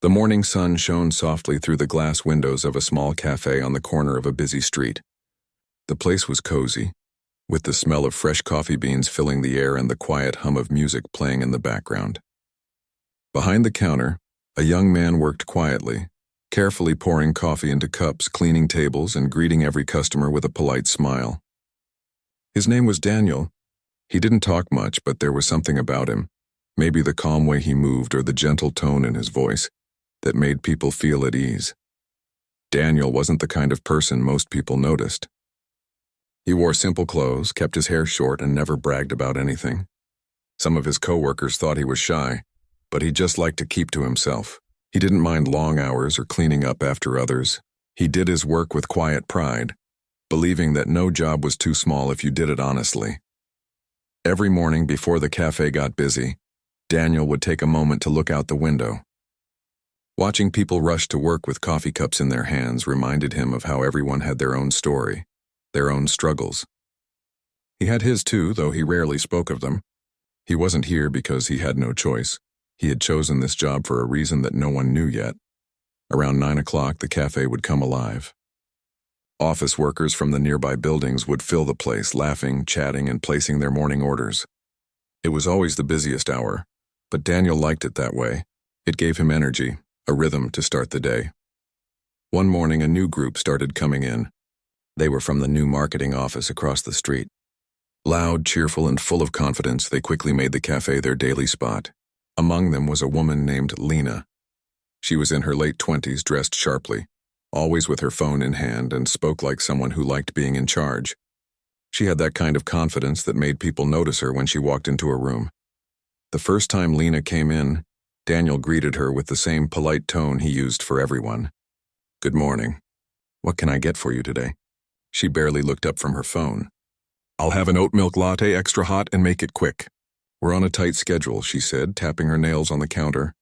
The morning sun shone softly through the glass windows of a small cafe on the corner of a busy street. The place was cozy, with the smell of fresh coffee beans filling the air and the quiet hum of music playing in the background. Behind the counter, a young man worked quietly, carefully pouring coffee into cups, cleaning tables, and greeting every customer with a polite smile. His name was Daniel. He didn't talk much, but there was something about him, maybe the calm way he moved or the gentle tone in his voice, that made people feel at ease. Daniel wasn't the kind of person most people noticed. He wore simple clothes, kept his hair short, and never bragged about anything. Some of his coworkers thought he was shy, but he just liked to keep to himself. He didn't mind long hours or cleaning up after others. He did his work with quiet pride, believing that no job was too small if you did it honestly. Every morning before the cafe got busy, Daniel would take a moment to look out the window. Watching people rush to work with coffee cups in their hands reminded him of how everyone had their own story, their own struggles. He had his too, though he rarely spoke of them. He wasn't here because he had no choice. He had chosen this job for a reason that no one knew yet. Around 9 o'clock, the cafe would come alive. Office workers from the nearby buildings would fill the place, laughing, chatting, and placing their morning orders. It was always the busiest hour, but Daniel liked it that way. It gave him energy, a rhythm to start the day. One morning, a new group started coming in. They were from the new marketing office across the street. Loud, cheerful, and full of confidence, they quickly made the cafe their daily spot. Among them was a woman named Lena. She was in her late 20s, dressed sharply, always with her phone in hand, and spoke like someone who liked being in charge. She had that kind of confidence that made people notice her when she walked into a room. The first time Lena came in, Daniel greeted her with the same polite tone he used for everyone. "Good morning. What can I get for you today?" She barely looked up from her phone. "I'll have an oat milk latte, extra hot, and make it quick." "We're on a tight schedule," she said, tapping her nails on the counter.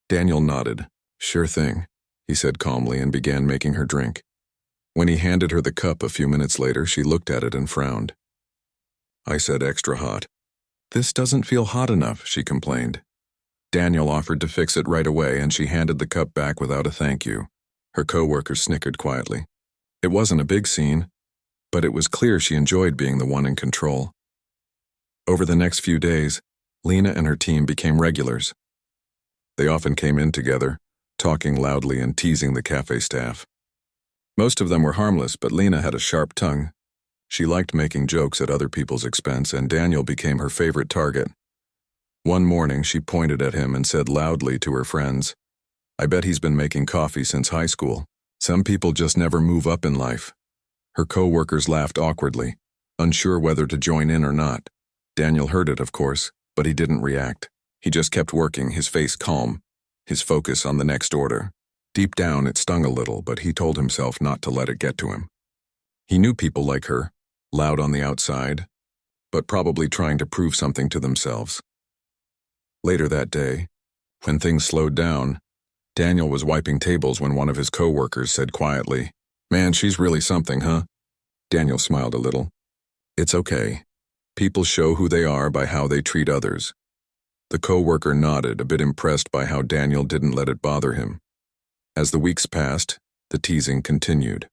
Daniel nodded. "Sure thing," he said calmly and began making her drink. When he handed her the cup a few minutes later, she looked at it and frowned. "I said extra hot." "This doesn't feel hot enough," she complained. Daniel offered to fix it right away, and she handed the cup back without a thank you. Her coworker snickered quietly. It wasn't a big scene, but it was clear she enjoyed being the one in control. Over the next few days, Lena and her team became regulars. They often came in together, talking loudly and teasing the cafe staff. Most of them were harmless, but Lena had a sharp tongue. She liked making jokes at other people's expense, and Daniel became her favorite target. One morning, she pointed at him and said loudly to her friends, "I bet he's been making coffee since high school. Some people just never move up in life." Her co-workers laughed awkwardly, unsure whether to join in or not. Daniel heard it, of course, but he didn't react. He just kept working, his face calm, his focus on the next order. Deep down, it stung a little, but he told himself not to let it get to him. He knew people like her, loud on the outside, but probably trying to prove something to themselves. Later that day, when things slowed down, Daniel was wiping tables when one of his co-workers said quietly, "Man, she's really something, huh?" Daniel smiled a little. "It's okay. People show who they are by how they treat others." The co-worker nodded, a bit impressed by how Daniel didn't let it bother him. As the weeks passed, the teasing continued.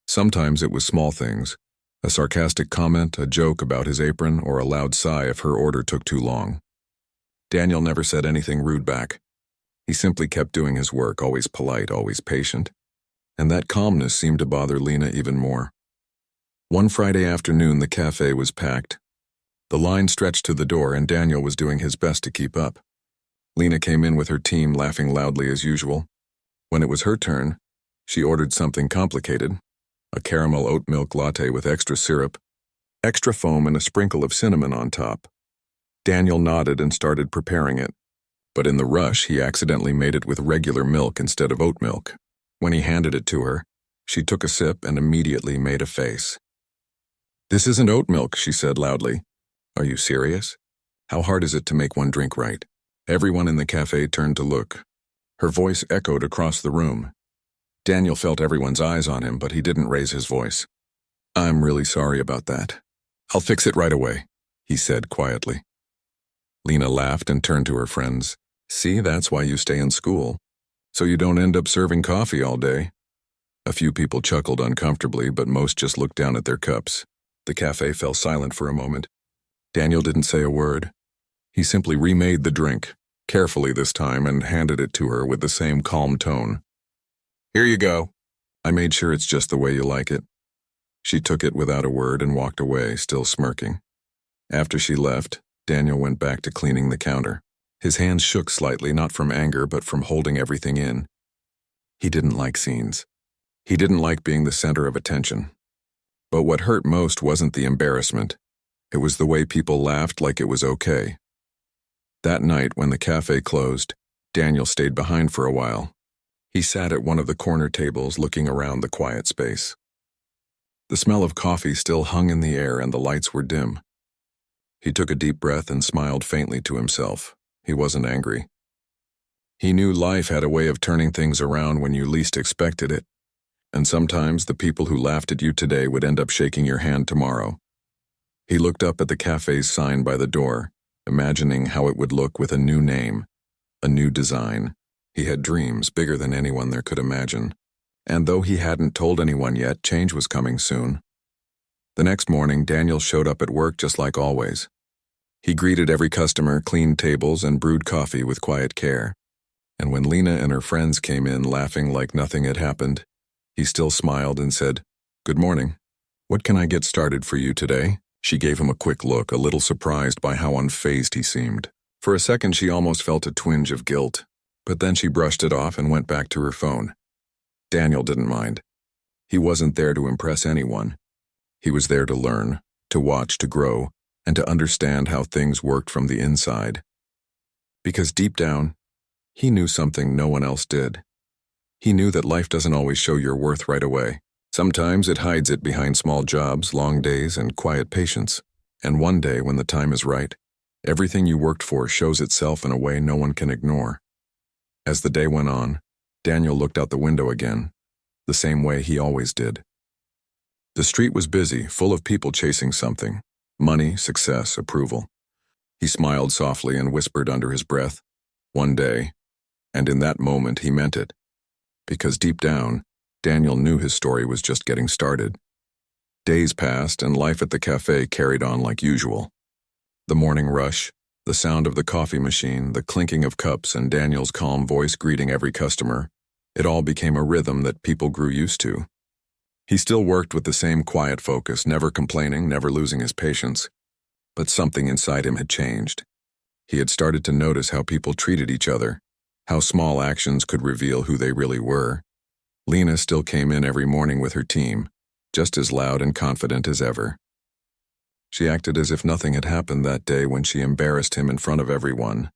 Sometimes it was small things, a sarcastic comment, a joke about his apron, or a loud sigh if her order took too long. Daniel never said anything rude back. He simply kept doing his work, always polite, always patient. And that calmness seemed to bother Lena even more. One Friday afternoon, the cafe was packed. The line stretched to the door, and Daniel was doing his best to keep up. Lena came in with her team, laughing loudly as usual. When it was her turn, she ordered something complicated, a caramel oat milk latte with extra syrup, extra foam, and a sprinkle of cinnamon on top. Daniel nodded and started preparing it, but in the rush, he accidentally made it with regular milk instead of oat milk. When he handed it to her, she took a sip and immediately made a face. "This isn't oat milk," she said loudly. "Are you serious? How hard is it to make one drink right?" Everyone in the cafe turned to look. Her voice echoed across the room. Daniel felt everyone's eyes on him, but he didn't raise his voice. "I'm really sorry about that. I'll fix it right away," he said quietly. Lena laughed and turned to her friends. "See, that's why you stay in school. So you don't end up serving coffee all day? A few people chuckled uncomfortably, but most just looked down at their cups. The cafe fell silent for a moment. Daniel didn't say a word. He simply remade the drink, carefully this time, and handed it to her with the same calm tone. Here you go. I made sure it's just the way you like it. She took it without a word and walked away, still smirking. After she left, Daniel went back to cleaning the counter. His hands shook slightly, not from anger, but from holding everything in. He didn't like scenes. He didn't like being the center of attention. But what hurt most wasn't the embarrassment. It was the way people laughed like it was okay. That night, when the cafe closed, Daniel stayed behind for a while. He sat at one of the corner tables looking around the quiet space. The smell of coffee still hung in the air and the lights were dim. He took a deep breath and smiled faintly to himself. He wasn't angry. He knew life had a way of turning things around when you least expected it, and sometimes the people who laughed at you today would end up shaking your hand tomorrow. He looked up at the cafe's sign by the door, imagining how it would look with a new name, a new design. He had dreams bigger than anyone there could imagine, and though he hadn't told anyone yet, change was coming soon. The next morning, Daniel showed up at work just like always. He greeted every customer, cleaned tables, and brewed coffee with quiet care. And when Lena and her friends came in laughing like nothing had happened, he still smiled and said, "Good morning. What can I get started for you today?" She gave him a quick look, a little surprised by how unfazed he seemed. For a second, she almost felt a twinge of guilt, but then she brushed it off and went back to her phone. Daniel didn't mind. He wasn't there to impress anyone. He was there to learn, to watch, to grow, and to understand how things worked from the inside. Because deep down, he knew something no one else did. He knew that life doesn't always show your worth right away. Sometimes it hides it behind small jobs, long days, and quiet patience. And one day, when the time is right, everything you worked for shows itself in a way no one can ignore. As the day went on, Daniel looked out the window again, the same way he always did. The street was busy, full of people chasing something: money, success, approval. He smiled softly and whispered under his breath, "One day," and in that moment he meant it. Because deep down, Daniel knew his story was just getting started. Days passed and life at the cafe carried on like usual. The morning rush, the sound of the coffee machine, the clinking of cups, and Daniel's calm voice greeting every customer, it all became a rhythm that people grew used to. He still worked with the same quiet focus, never complaining, never losing his patience. But something inside him had changed. He had started to notice how people treated each other, how small actions could reveal who they really were. Lena still came in every morning with her team, just as loud and confident as ever. She acted as if nothing had happened that day when she embarrassed him in front of everyone.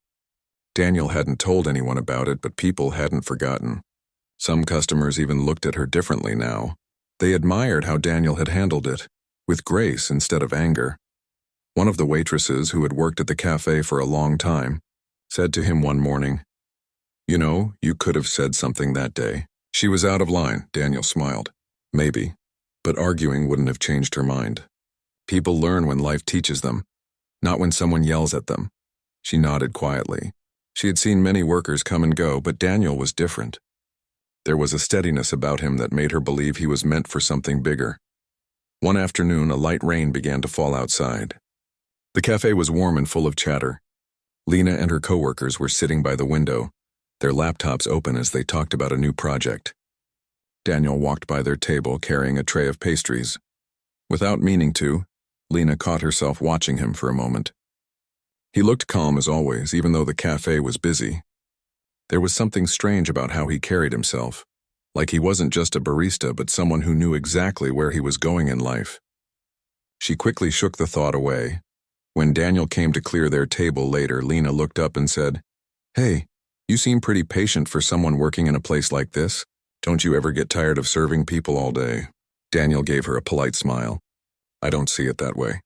Daniel hadn't told anyone about it, but people hadn't forgotten. Some customers even looked at her differently now. They admired how Daniel had handled it, with grace instead of anger. One of the waitresses, who had worked at the cafe for a long time, said to him one morning, "You know, you could have said something that day." She was out of line, Daniel smiled. Maybe, but arguing wouldn't have changed her mind. People learn when life teaches them, not when someone yells at them. She nodded quietly. She had seen many workers come and go, but Daniel was different. There was a steadiness about him that made her believe he was meant for something bigger. One afternoon, a light rain began to fall outside. The cafe was warm and full of chatter. Lena and her coworkers were sitting by the window, their laptops open as they talked about a new project. Daniel walked by their table carrying a tray of pastries. Without meaning to, Lena caught herself watching him for a moment. He looked calm as always, even though the cafe was busy. There was something strange about how he carried himself, like he wasn't just a barista but someone who knew exactly where he was going in life. She quickly shook the thought away. When Daniel came to clear their table later, Lena looked up and said, "Hey, you seem pretty patient for someone working in a place like this. Don't you ever get tired of serving people all day?" Daniel gave her a polite smile. "I don't see it that way.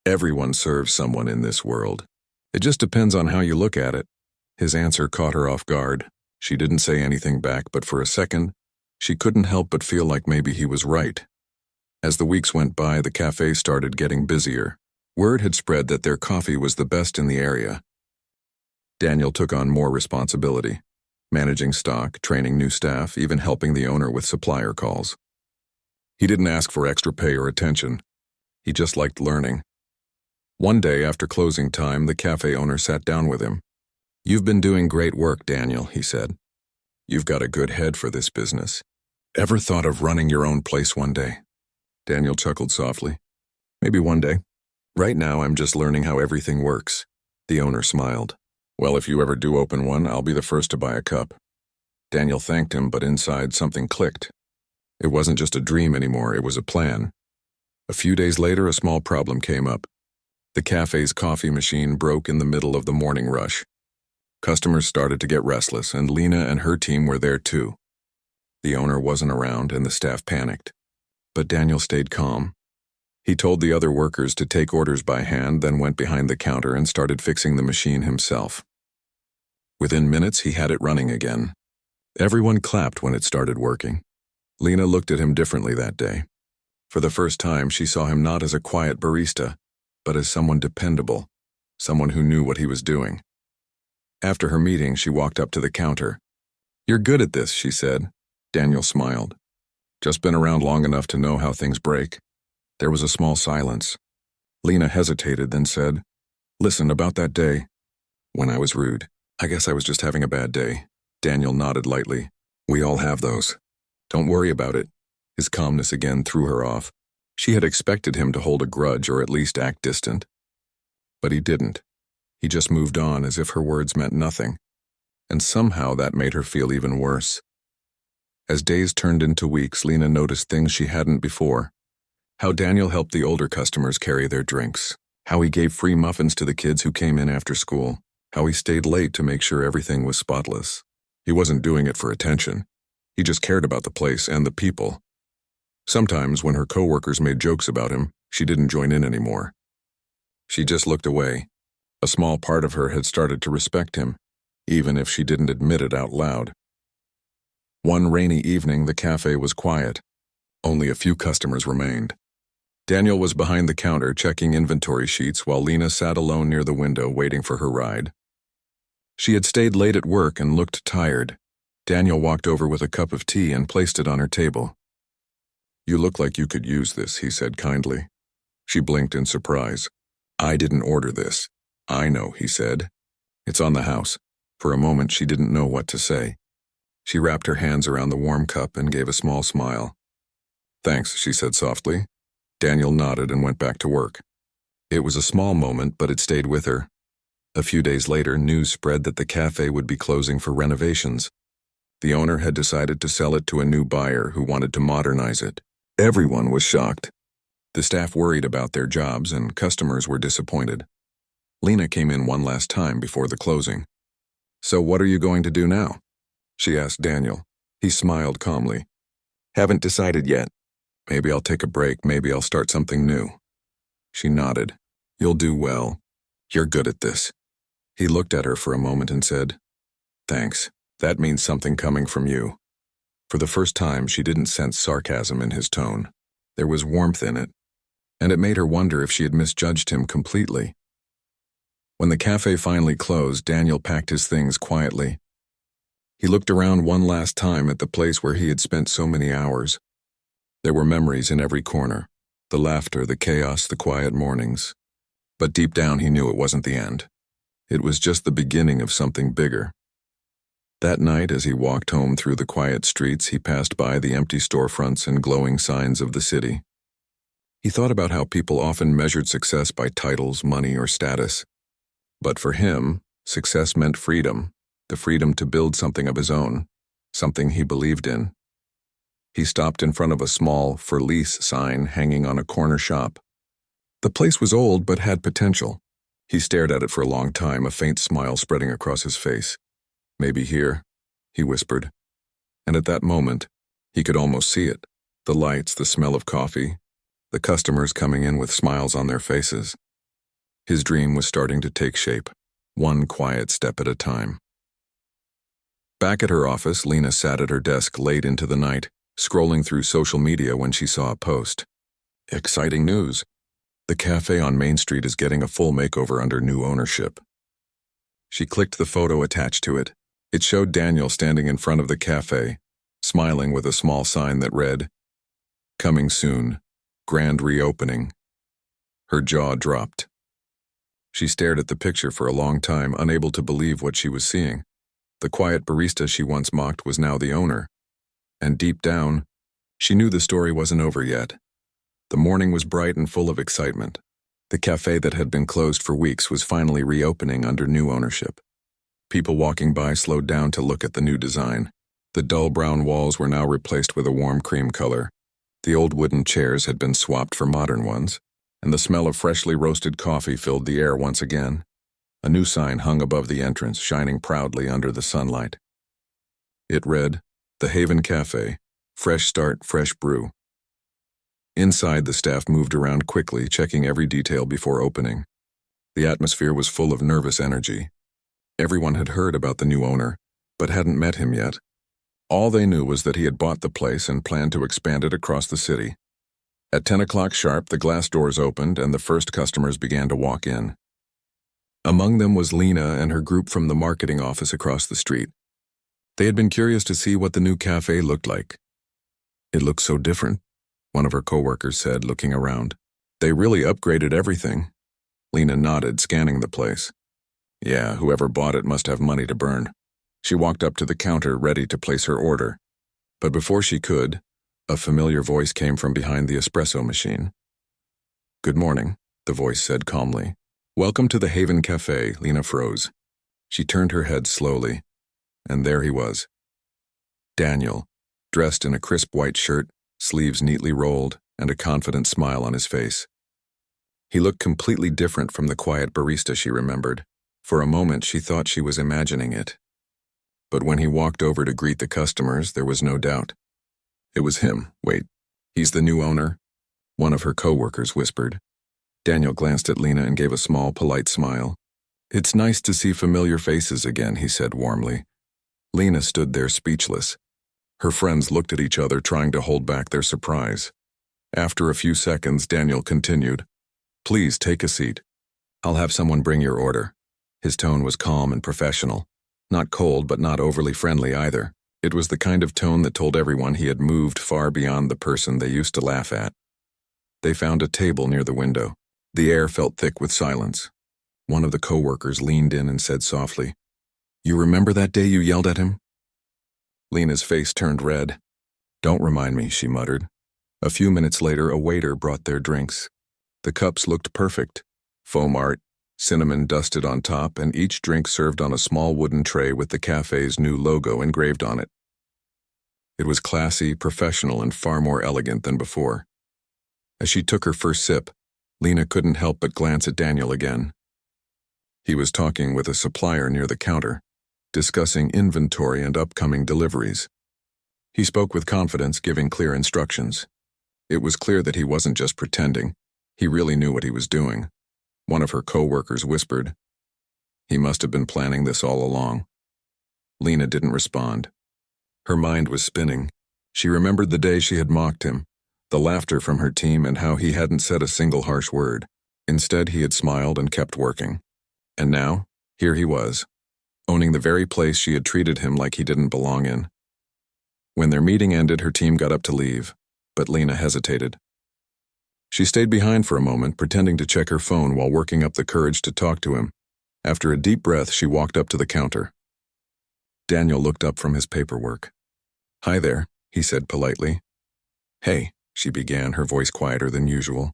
Everyone serves someone in this world. It just depends on how you look at it." His answer caught her off guard. She didn't say anything back, but for a second, she couldn't help but feel like maybe he was right. As the weeks went by, the cafe started getting busier. Word had spread that their coffee was the best in the area. Daniel took on more responsibility. managing stock, training new staff, even helping the owner with supplier calls. He didn't ask for extra pay or attention. He just liked learning. One day after closing time, the cafe owner sat down with him. "You've been doing great work, Daniel," he said. "You've got a good head for this business. Ever thought of running your own place one day?" Daniel chuckled softly. "Maybe one day. Right now, I'm just learning how everything works." The owner smiled. "Well, if you ever do open one, I'll be the first to buy a cup." Daniel thanked him, but inside something clicked. It wasn't just a dream anymore, it was a plan. A few days later, a small problem came up. The cafe's coffee machine broke in the middle of the morning rush. Customers started to get restless, and Lena and her team were there too. The owner wasn't around, and the staff panicked. But Daniel stayed calm. He told the other workers to take orders by hand, then went behind the counter and started fixing the machine himself. Within minutes, he had it running again. Everyone clapped when it started working. Lena looked at him differently that day. For the first time, she saw him not as a quiet barista, but as someone dependable, someone who knew what he was doing. After her meeting, she walked up to the counter. "You're good at this," she said. Daniel smiled. "Just been around long enough to know how things break." There was a small silence. Lena hesitated, then said, "Listen, about that day, when I was rude, I guess I was just having a bad day." Daniel nodded lightly. "We all have those. Don't worry about it." His calmness again threw her off. She had expected him to hold a grudge or at least act distant. But he didn't. He just moved on as if her words meant nothing. And somehow that made her feel even worse. As days turned into weeks, Lena noticed things she hadn't before. How Daniel helped the older customers carry their drinks. How he gave free muffins to the kids who came in after school. How he stayed late to make sure everything was spotless. He wasn't doing it for attention. He just cared about the place and the people. Sometimes, when her coworkers made jokes about him, she didn't join in anymore. She just looked away. A small part of her had started to respect him, even if she didn't admit it out loud. One rainy evening, the cafe was quiet. Only a few customers remained. Daniel was behind the counter checking inventory sheets while Lena sat alone near the window waiting for her ride. She had stayed late at work and looked tired. Daniel walked over with a cup of tea and placed it on her table. "You look like you could use this," he said kindly. She blinked in surprise. "I didn't order this." "I know," he said. "It's on the house." For a moment, she didn't know what to say. She wrapped her hands around the warm cup and gave a small smile. "Thanks," she said softly. Daniel nodded and went back to work. It was a small moment, but it stayed with her. A few days later, news spread that the cafe would be closing for renovations. The owner had decided to sell it to a new buyer who wanted to modernize it. Everyone was shocked. The staff worried about their jobs, and customers were disappointed. Lena came in one last time before the closing. "So what are you going to do now?" she asked Daniel. He smiled calmly. "Haven't decided yet. Maybe I'll take a break, maybe I'll start something new." She nodded. "You'll do well. You're good at this." He looked at her for a moment and said, "Thanks. That means something coming from you." For the first time, she didn't sense sarcasm in his tone. There was warmth in it, and it made her wonder if she had misjudged him completely. When the cafe finally closed, Daniel packed his things quietly. He looked around one last time at the place where he had spent so many hours. There were memories in every corner, the laughter, the chaos, the quiet mornings. But deep down, he knew it wasn't the end. It was just the beginning of something bigger. That night, as he walked home through the quiet streets, he passed by the empty storefronts and glowing signs of the city. He thought about how people often measured success by titles, money, or status. But for him, success meant freedom, the freedom to build something of his own, something he believed in. He stopped in front of a small "For Lease" sign hanging on a corner shop. The place was old but had potential. He stared at it for a long time, a faint smile spreading across his face. "Maybe here," he whispered. And at that moment, he could almost see it. The lights, the smell of coffee, the customers coming in with smiles on their faces. His dream was starting to take shape, one quiet step at a time. Back at her office, Lena sat at her desk late into the night, scrolling through social media when she saw a post. Exciting news. The cafe on Main Street is getting a full makeover under new ownership. She clicked the photo attached to it. It showed Daniel standing in front of the cafe, smiling with a small sign that read, "Coming soon. Grand reopening." Her jaw dropped. She stared at the picture for a long time, unable to believe what she was seeing. The quiet barista she once mocked was now the owner. And deep down, she knew the story wasn't over yet. The morning was bright and full of excitement. The cafe that had been closed for weeks was finally reopening under new ownership. People walking by slowed down to look at the new design. The dull brown walls were now replaced with a warm cream color. The old wooden chairs had been swapped for modern ones, and the smell of freshly roasted coffee filled the air once again. A new sign hung above the entrance, shining proudly under the sunlight. It read, "The Haven Cafe, fresh start, fresh brew." Inside, the staff moved around quickly, checking every detail before opening. The atmosphere was full of nervous energy. Everyone had heard about the new owner, but hadn't met him yet. All they knew was that he had bought the place and planned to expand it across the city. At 10 o'clock sharp, the glass doors opened and the first customers began to walk in. Among them was Lena and her group from the marketing office across the street. They had been curious to see what the new cafe looked like. "It looks so different," one of her coworkers said, looking around. "They really upgraded everything." Lena nodded, scanning the place. "Yeah, whoever bought it must have money to burn." She walked up to the counter, ready to place her order. But before she could, a familiar voice came from behind the espresso machine. "Good morning," the voice said calmly. "Welcome to the Haven Cafe." Lena froze. She turned her head slowly, and there he was. Daniel, dressed in a crisp white shirt, sleeves neatly rolled, and a confident smile on his face. He looked completely different from the quiet barista she remembered. For a moment, she thought she was imagining it. But when he walked over to greet the customers, there was no doubt. It was him. "Wait, he's the new owner?" one of her coworkers whispered. Daniel glanced at Lena and gave a small, polite smile. "It's nice to see familiar faces again," he said warmly. Lena stood there speechless. Her friends looked at each other, trying to hold back their surprise. After a few seconds, Daniel continued, "Please take a seat. I'll have someone bring your order." His tone was calm and professional. Not cold, but not overly friendly either. It was the kind of tone that told everyone he had moved far beyond the person they used to laugh at. They found a table near the window. The air felt thick with silence. One of the coworkers leaned in and said softly, "You remember that day you yelled at him?" Lena's face turned red. "Don't remind me," she muttered. A few minutes later, a waiter brought their drinks. The cups looked perfect. Foam art, cinnamon dusted on top, and each drink served on a small wooden tray with the cafe's new logo engraved on it. It was classy, professional, and far more elegant than before. As she took her first sip, Lena couldn't help but glance at Daniel again. He was talking with a supplier near the counter, discussing inventory and upcoming deliveries. He spoke with confidence, giving clear instructions. It was clear that he wasn't just pretending. He really knew what he was doing. One of her coworkers whispered, "He must have been planning this all along." Lena didn't respond. Her mind was spinning. She remembered the day she had mocked him, the laughter from her team, and how he hadn't said a single harsh word. Instead, he had smiled and kept working. And now, here he was, owning the very place she had treated him like he didn't belong in. When their meeting ended, her team got up to leave, but Lena hesitated. She stayed behind for a moment, pretending to check her phone while working up the courage to talk to him. After a deep breath, she walked up to the counter. Daniel looked up from his paperwork. "Hi there," he said politely. "Hey," she began, her voice quieter than usual.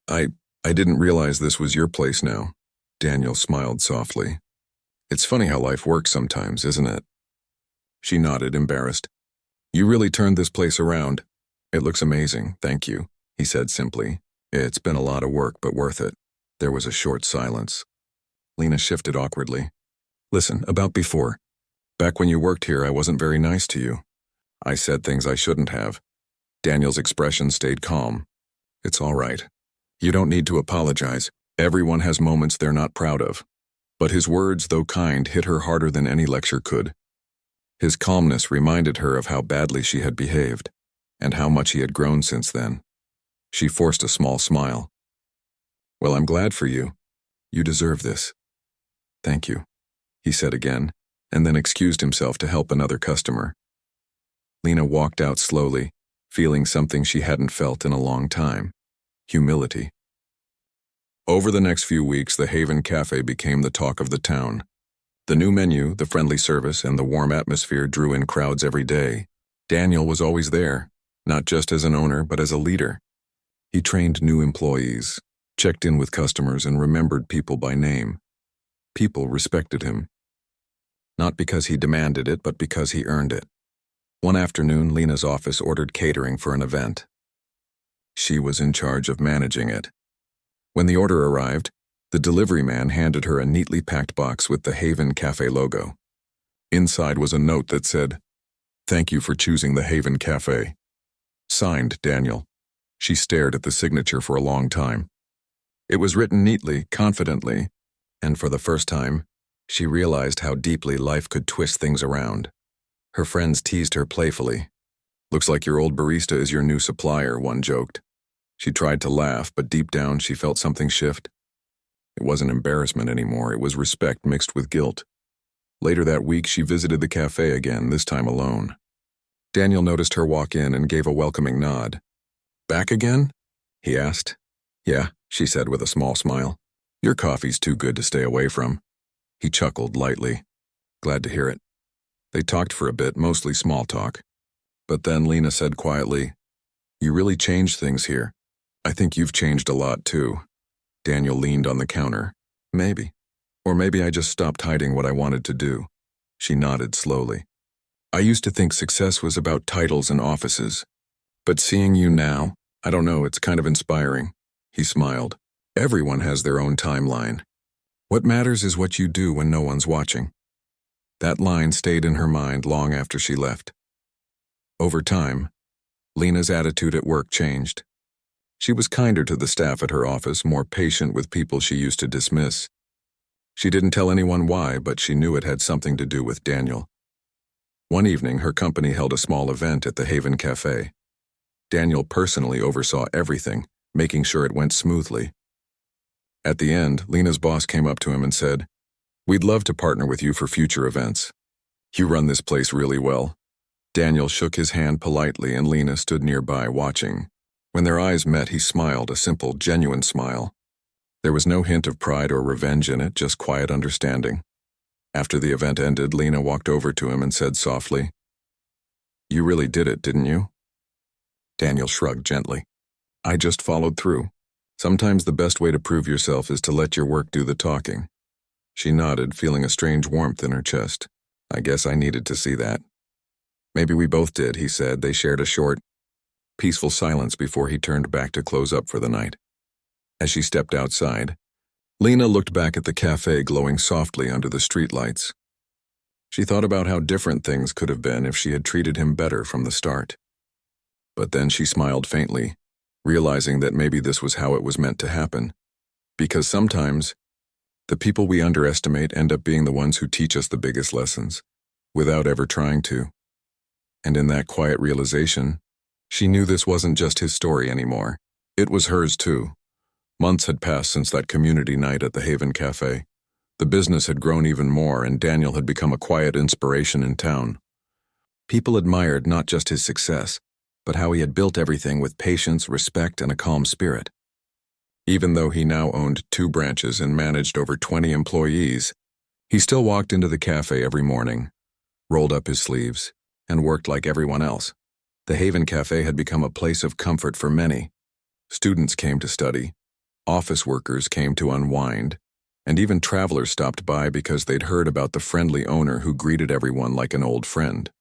I didn't realize this was your place now." Daniel smiled softly. "It's funny how life works sometimes, isn't it?" She nodded, embarrassed. "You really turned this place around. It looks amazing, thank you," he said simply. "It's been a lot of work, but worth it." There was a short silence. Lena shifted awkwardly. "Listen, about before. Back when you worked here, I wasn't very nice to you. I said things I shouldn't have." Daniel's expression stayed calm. "It's all right. You don't need to apologize. Everyone has moments they're not proud of." But his words, though kind, hit her harder than any lecture could. His calmness reminded her of how badly she had behaved, and how much he had grown since then. She forced a small smile. "Well, I'm glad for you. You deserve this." "Thank you," he said again, and then excused himself to help another customer. Lena walked out slowly, feeling something she hadn't felt in a long time: humility. Over the next few weeks, the Haven Cafe became the talk of the town. The new menu, the friendly service, and the warm atmosphere drew in crowds every day. Daniel was always there, not just as an owner, but as a leader. He trained new employees, checked in with customers, and remembered people by name. People respected him. Not because he demanded it, but because he earned it. One afternoon, Lena's office ordered catering for an event. She was in charge of managing it. When the order arrived, the delivery man handed her a neatly packed box with the Haven Cafe logo. Inside was a note that said, "Thank you for choosing the Haven Cafe." Signed, Daniel. She stared at the signature for a long time. It was written neatly, confidently, and for the first time, she realized how deeply life could twist things around. Her friends teased her playfully. "Looks like your old barista is your new supplier," one joked. She tried to laugh, but deep down she felt something shift. It wasn't embarrassment anymore, it was respect mixed with guilt. Later that week, she visited the cafe again, this time alone. Daniel noticed her walk in and gave a welcoming nod. "Back again?" he asked. "Yeah," she said with a small smile. "Your coffee's too good to stay away from." He chuckled lightly. "Glad to hear it." They talked for a bit, mostly small talk. But then Lena said quietly, "You really changed things here. I think you've changed a lot, too." Daniel leaned on the counter. "Maybe. Or maybe I just stopped hiding what I wanted to do." She nodded slowly. "I used to think success was about titles and offices. But seeing you now, I don't know, it's kind of inspiring." He smiled. "Everyone has their own timeline. What matters is what you do when no one's watching." That line stayed in her mind long after she left. Over time, Lena's attitude at work changed. She was kinder to the staff at her office, more patient with people she used to dismiss. She didn't tell anyone why, but she knew it had something to do with Daniel. One evening, her company held a small event at the Haven Cafe. Daniel personally oversaw everything, making sure it went smoothly. At the end, Lena's boss came up to him and said, "We'd love to partner with you for future events. You run this place really well." Daniel shook his hand politely, and Lena stood nearby watching. When their eyes met, he smiled, a simple, genuine smile. There was no hint of pride or revenge in it, just quiet understanding. After the event ended, Lena walked over to him and said softly, "You really did it, didn't you?" Daniel shrugged gently. "I just followed through. Sometimes the best way to prove yourself is to let your work do the talking." She nodded, feeling a strange warmth in her chest. "I guess I needed to see that." "Maybe we both did," he said. They shared a short, peaceful silence before he turned back to close up for the night. As she stepped outside, Lena looked back at the cafe glowing softly under the streetlights. She thought about how different things could have been if she had treated him better from the start. But then she smiled faintly, realizing that maybe this was how it was meant to happen. Because sometimes, the people we underestimate end up being the ones who teach us the biggest lessons, without ever trying to. And in that quiet realization, she knew this wasn't just his story anymore. It was hers too. Months had passed since that community night at the Haven Cafe. The business had grown even more, and Daniel had become a quiet inspiration in town. People admired not just his success, but how he had built everything with patience, respect, and a calm spirit. Even though he now owned 2 branches and managed over 20 employees, he still walked into the cafe every morning, rolled up his sleeves, and worked like everyone else. The Haven Cafe had become a place of comfort for many. Students came to study, office workers came to unwind, and even travelers stopped by because they'd heard about the friendly owner who greeted everyone like an old friend.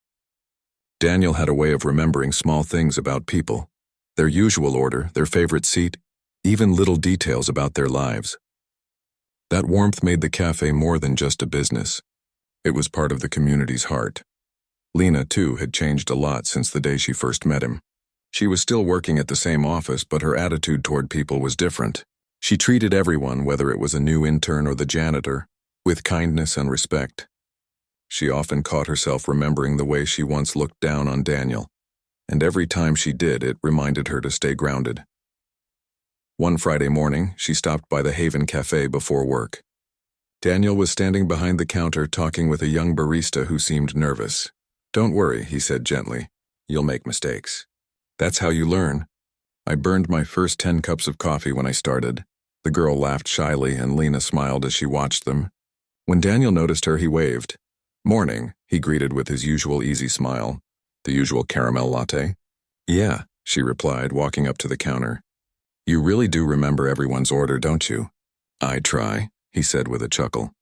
Daniel had a way of remembering small things about people, their usual order, their favorite seat, even little details about their lives. That warmth made the cafe more than just a business. It was part of the community's heart. Lena, too, had changed a lot since the day she first met him. She was still working at the same office, but her attitude toward people was different. She treated everyone, whether it was a new intern or the janitor, with kindness and respect. She often caught herself remembering the way she once looked down on Daniel, and every time she did, it reminded her to stay grounded. One Friday morning, she stopped by the Haven Cafe before work. Daniel was standing behind the counter talking with a young barista who seemed nervous. "Don't worry," he said gently. "You'll make mistakes. That's how you learn." "I burned my first 10 cups of coffee when I started." The girl laughed shyly and Lena smiled as she watched them. When Daniel noticed her, he waved. "Morning," he greeted with his usual easy smile. "The usual caramel latte?" "Yeah," she replied, walking up to the counter. "You really do remember everyone's order, don't you?" "I try," he said with a chuckle.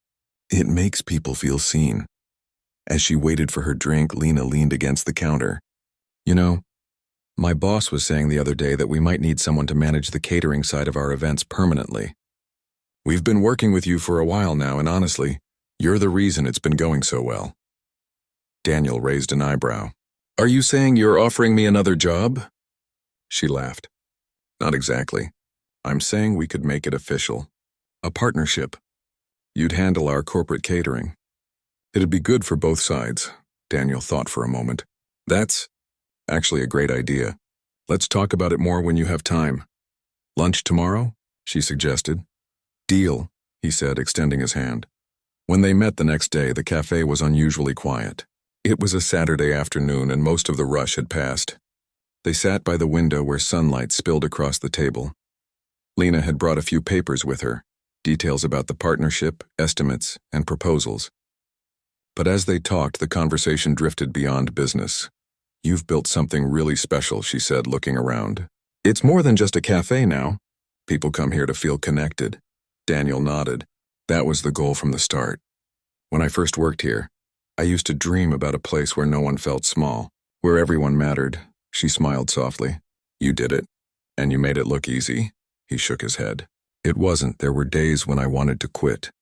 "It makes people feel seen." As she waited for her drink, Lena leaned against the counter. "You know, my boss was saying the other day that we might need someone to manage the catering side of our events permanently. We've been working with you for a while now, and honestly, you're the reason it's been going so well." Daniel raised an eyebrow. "Are you saying you're offering me another job?" She laughed. "Not exactly. I'm saying we could make it official. A partnership. You'd handle our corporate catering. It'd be good for both sides." Daniel thought for a moment. "That's actually a great idea. Let's talk about it more when you have time." "Lunch tomorrow?" she suggested. "Deal," he said, extending his hand. When they met the next day, the cafe was unusually quiet. It was a Saturday afternoon and most of the rush had passed. They sat by the window where sunlight spilled across the table. Lena had brought a few papers with her, details about the partnership, estimates, and proposals. But as they talked, the conversation drifted beyond business. "You've built something really special," she said, looking around. "It's more than just a cafe now. People come here to feel connected." Daniel nodded. "That was the goal from the start. When I first worked here, I used to dream about a place where no one felt small, where everyone mattered." She smiled softly. "You did it, and you made it look easy." He shook his head. "It wasn't. There were days when I wanted to quit,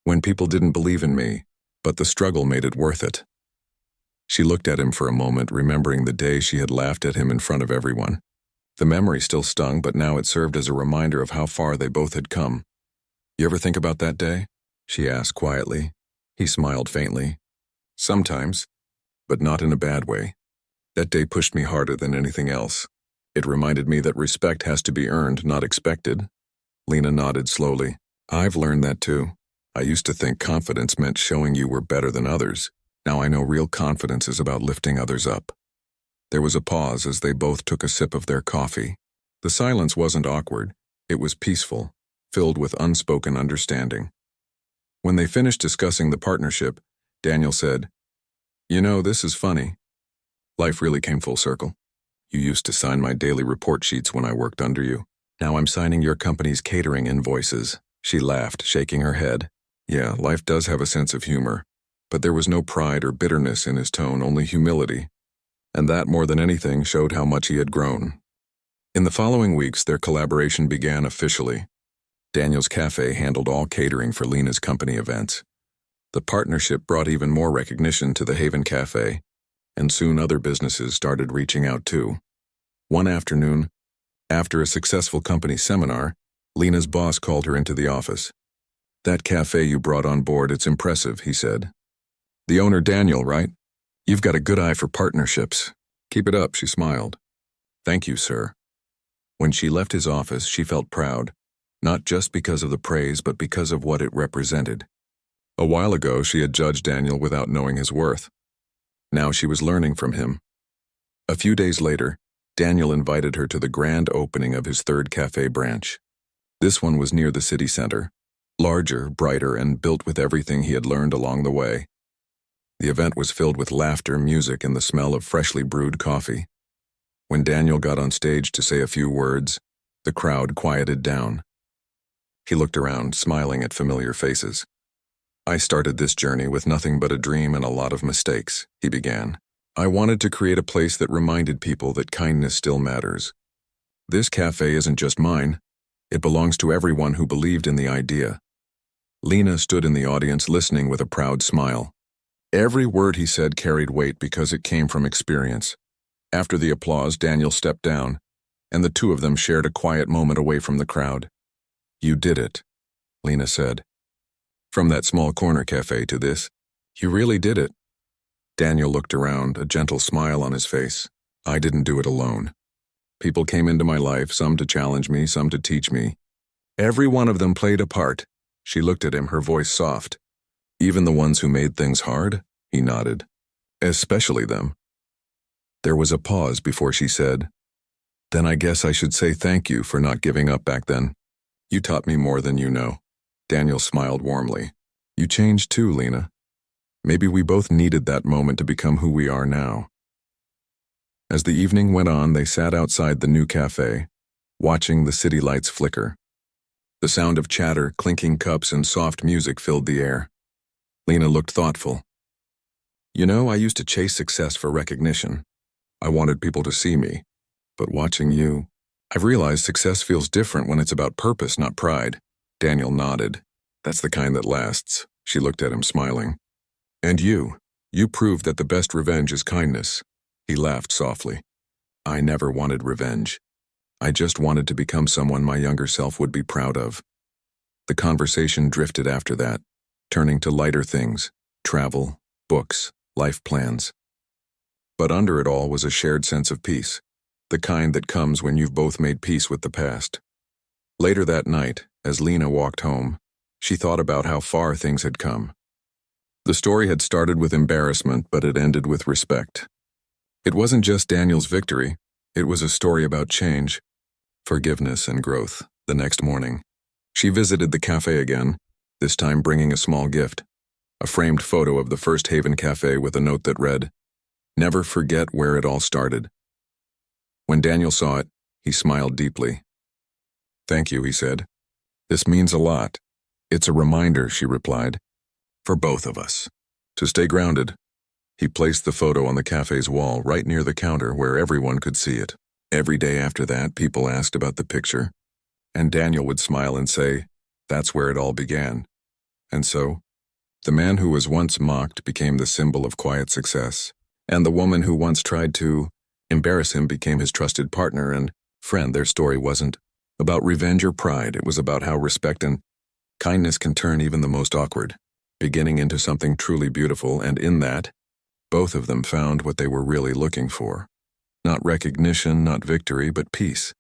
when people didn't believe in me, but the struggle made it worth it." She looked at him for a moment, remembering the day she had laughed at him in front of everyone. The memory still stung, but now it served as a reminder of how far they both had come. "You ever think about that day?" she asked quietly. He smiled faintly. "Sometimes, but not in a bad way. That day pushed me harder than anything else. It reminded me that respect has to be earned, not expected." Lena nodded slowly. "I've learned that too. I used to think confidence meant showing you were better than others. Now I know real confidence is about lifting others up." There was a pause as they both took a sip of their coffee. The silence wasn't awkward. It was peaceful, filled with unspoken understanding. When they finished discussing the partnership, Daniel said, "You know, this is funny. Life really came full circle. You used to sign my daily report sheets when I worked under you. Now I'm signing your company's catering invoices." She laughed, shaking her head. "Yeah, life does have a sense of humor." But there was no pride or bitterness in his tone, only humility. And that, more than anything, showed how much he had grown. In the following weeks, their collaboration began officially. Daniel's Cafe handled all catering for Lena's company events. The partnership brought even more recognition to the Haven Cafe, and soon other businesses started reaching out too. One afternoon, after a successful company seminar, Lena's boss called her into the office. "That cafe you brought on board, it's impressive," he said. "The owner Daniel, right? You've got a good eye for partnerships. Keep it up," she smiled. "Thank you, sir." When she left his office, she felt proud, not just because of the praise, but because of what it represented. A while ago, she had judged Daniel without knowing his worth. Now she was learning from him. A few days later, Daniel invited her to the grand opening of his third cafe branch. This one was near the city center, larger, brighter, and built with everything he had learned along the way. The event was filled with laughter, music, and the smell of freshly brewed coffee. When Daniel got on stage to say a few words, the crowd quieted down. He looked around, smiling at familiar faces. "I started this journey with nothing but a dream and a lot of mistakes," he began. "I wanted to create a place that reminded people that kindness still matters. This cafe isn't just mine. It belongs to everyone who believed in the idea." Lena stood in the audience listening with a proud smile. Every word he said carried weight because it came from experience. After the applause, Daniel stepped down, and the two of them shared a quiet moment away from the crowd. "You did it," Lena said. "From that small corner cafe to this, you really did it." Daniel looked around, a gentle smile on his face. "I didn't do it alone. People came into my life, some to challenge me, some to teach me. Every one of them played a part, She looked at him, her voice soft. Even the ones who made things hard? He nodded. Especially them. There was a pause before she said, Then I guess I should say thank you for not giving up back then. You taught me more than you know. Daniel smiled warmly. You changed too, Lena. Maybe we both needed that moment to become who we are now. As the evening went on, they sat outside the new cafe, watching the city lights flicker. The sound of chatter, clinking cups, and soft music filled the air. Lena looked thoughtful. You know, I used to chase success for recognition. I wanted people to see me. But watching you, I've realized success feels different when it's about purpose, not pride. Daniel nodded. That's the kind that lasts. She looked at him, smiling. And you proved that the best revenge is kindness. He laughed softly. I never wanted revenge. I just wanted to become someone my younger self would be proud of. The conversation drifted after that, turning to lighter things, travel, books, life plans. But under it all was a shared sense of peace, the kind that comes when you've both made peace with the past. Later that night, as Lena walked home, she thought about how far things had come. The story had started with embarrassment, but it ended with respect. It wasn't just Daniel's victory, it was a story about change, forgiveness, and growth. The next morning, she visited the cafe again, this time bringing a small gift, a framed photo of the First Haven Cafe with a note that read, Never forget where it all started. When Daniel saw it, he smiled deeply. Thank you, he said. This means a lot. It's a reminder, she replied, for both of us, to stay grounded. He placed the photo on the cafe's wall right near the counter where everyone could see it. Every day after that, people asked about the picture, and Daniel would smile and say, that's where it all began. And so, the man who was once mocked became the symbol of quiet success, and the woman who once tried to embarrass him became his trusted partner and friend. Their story wasn't about revenge or pride. It was about how respect and kindness can turn even the most awkward, beginning into something truly beautiful, and in that, both of them found what they were really looking for. Not recognition, not victory, but peace.